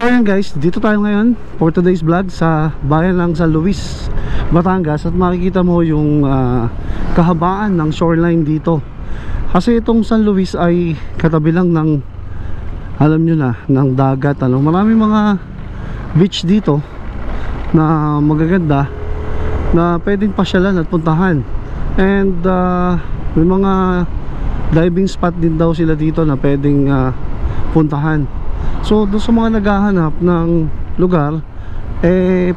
ayan guys, dito tayo ngayon for today's vlog sa bayan ng San Luis, Batangas. At makikita mo yung kahabaan ng shoreline dito. Kasi itong San Luis ay katabi lang ng, alam nyo na, ng dagat, ano. Maraming mga beach dito na magaganda na pwedeng pasyalan at puntahan. And may mga diving spot din daw sila dito na pwedeng puntahan. So doon sa mga naghahanap ng lugar,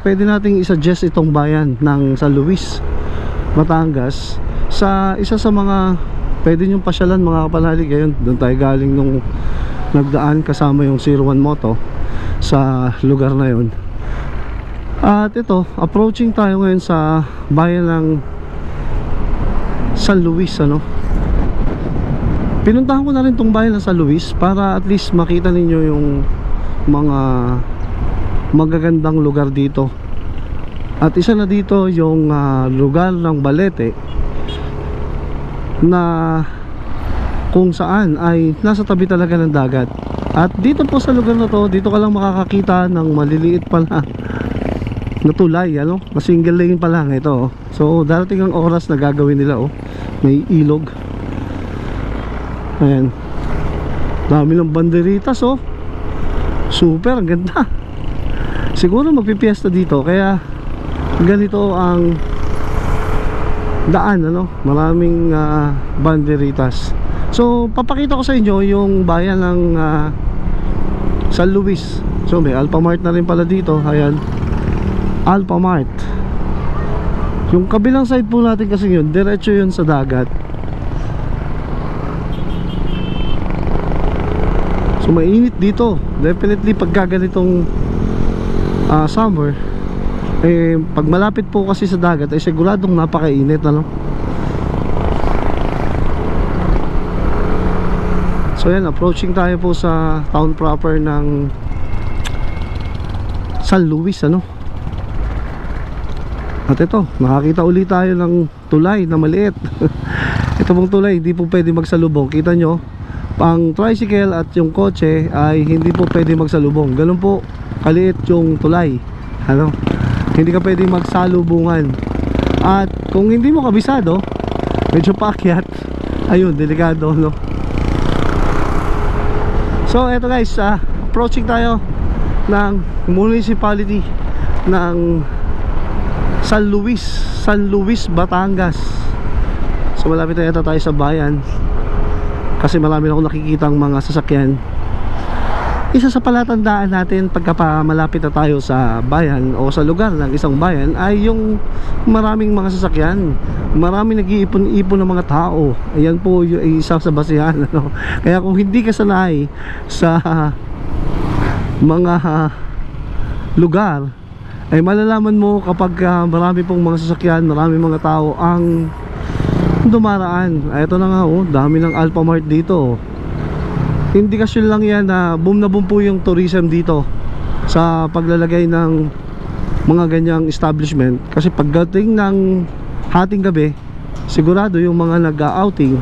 pwede nating isuggest itong bayan ng San Luis, Batangas sa isa sa mga pwede nyong pasyalan, mga kapanalig. Ngayon doon tayo galing nung nagdaan kasama yung 01 Moto sa lugar na yon. At ito, approaching tayo ngayon sa bayan ng San Luis, ano. Pinuntahan ko na rin tong bayan ng San Luis para at least makita ninyo yung mga magagandang lugar dito. At isa na dito yung lugar ng Balete, na kung saan ay nasa tabi talaga ng dagat. At dito po sa lugar na to, dito ka lang makakakita ng maliliit pala na tulay, ano, na single lane pa lang ito, oh. So darating ang oras na gagawin nila, oh. May ilog. Ayan, dami ng banderitas, oh. Super, ang ganda. Siguro magpipiesta dito, kaya ganito ang daan, ano. Maraming banderitas. So papakita ko sa inyo yung bayan ng San Luis. So may Alphamart na rin pala dito. Ayan, Alphamart. Yung kabilang side po natin kasi yun, diretso yun sa dagat. So mainit dito. Definitely pag ganitong summer, pag malapit po kasi sa dagat ay siguradong napakainit, ano. So yan, approaching tayo po sa town proper ng San Luis, ano. At ito, nakakita ulit tayo ng tulay na maliit. Ito pong tulay, hindi po pwede magsalubong. Kita nyo, ang tricycle at yung kotse ay hindi po pwede magsalubong. Ganun po kaliit yung tulay, ano. Hindi ka pwede magsalubungan. At kung hindi mo kabisado, medyo paakyat, ayun, delikado, no. So eto guys, approaching tayo ng municipality ng San Luis, Batangas. So malapit na tayo sa bayan, kasi marami na akong nakikitang mga sasakyan. Isa sa palatandaan natin pagka malapit na tayo sa bayan o sa lugar ng isang bayan ay yung maraming mga sasakyan, maraming nag-iipon-ipon ng mga tao. Ayan po yung isa sa basihan, ano? Kaya kung hindi ka sanay sa mga lugar, ay malalaman mo kapag marami pong mga sasakyan, marami mga tao ang dumaraan. Ito na nga, oh, dami ng Alphamart dito. Indikasyon lang yan na boom po yung tourism dito sa paglalagay ng mga ganyang establishment. Kasi pagdating ng hating gabi, sigurado yung mga nag-outing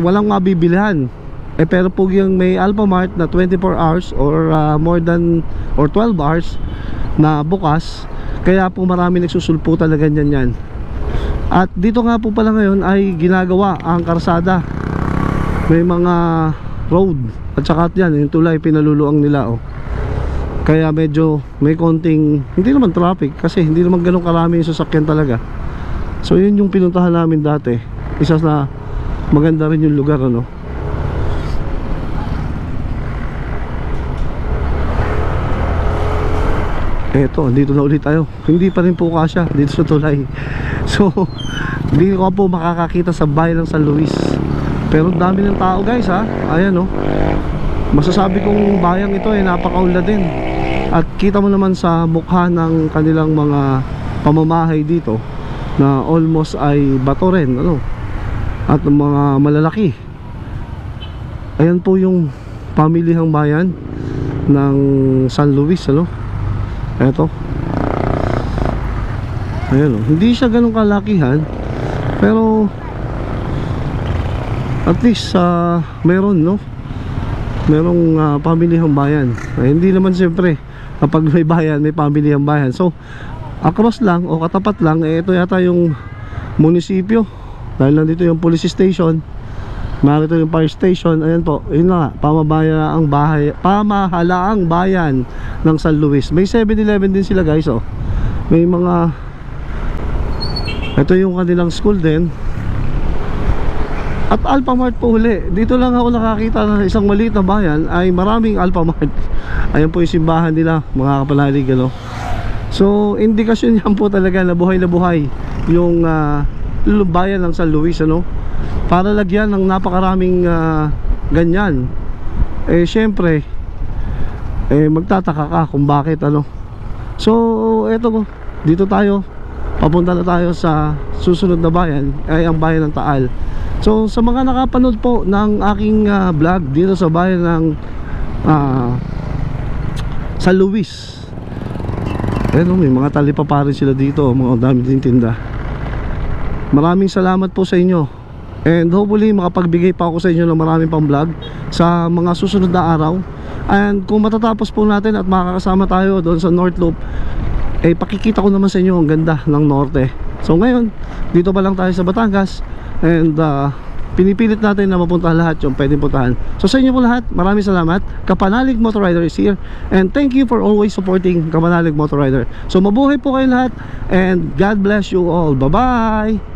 walang mabibilihan. Pero po yung may Alphamart na 24 hours or more than or 12 hours na bukas, kaya po marami nagsusulputan na ganyan yan. At dito nga po pala ngayon ay ginagawa ang karsada. May mga road at saka yan, yung tulay pinaluluang nila, oh. Kaya medyo may konting, hindi naman traffic, kasi hindi naman ganun karami yung sasakyan talaga. So yun yung pinuntahan namin dati. Isa na maganda rin yung lugar, ano. Eto, dito na ulit tayo. Hindi pa rin po kasya dito sa tulay. So hindi ko po makakakita sa bayan ng San Luis. Pero dami ng tao guys, ha. Ayan, oh. Masasabi kong bayang ito ay napakaunlad din. At kita mo naman sa mukha ng kanilang mga pamamahay dito na almost ay bato rin, ano. At mga malalaki. Ayan po yung pamilihang bayan ng San Luis, ano. Eto. Ayan, oh. Hindi siya ganun kalakihan, pero at least meron, no. merong pamilihang bayan. Hindi naman siyempre kapag may bayan, may pamilihang bayan. So across lang o katapat lang, ito yata yung munisipyo. Dahil nandito yung police station, narito yung fire station. Ayan po, yun na, pamahalaang bayan ng San Luis. May 7-Eleven din sila guys, oh. May mga, ito yung kanilang school din. At Alphamart po uli. Dito lang ako nakakita ng isang maliit na bayan ay maraming Alphamart. Ayan po yung simbahan nila, mga kapanalig, ano. So indikasyon yan po talaga na buhay yung bayan ng San Luis, ano. Para lagyan ng napakaraming ganyan, syempre magtataka ka kung bakit, ano. So eto, dito tayo, papunta na tayo sa susunod na bayan, ay ang bayan ng Taal. So sa mga nakapanood po ng aking vlog dito sa bayan ng San Luis, may mga talipa pa rin sila dito, mga dami din tinda. Maraming salamat po sa inyo. And hopefully makapagbigay pa ako sa inyo ng maraming pang vlog sa mga susunod na araw. And kung matatapos po natin at makakasama tayo doon sa North Loop, pakikita ko naman sa inyo ang ganda ng Norte. So ngayon, dito pa lang tayo sa Batangas. And pinipilit natin na mapuntahan lahat yung pwedeng puntahan. So sa inyo po lahat, maraming salamat. Kapanalig Motorrider is here. And thank you for always supporting Kapanalig Motorrider. So mabuhay po kayo lahat. And God bless you all. Bye bye.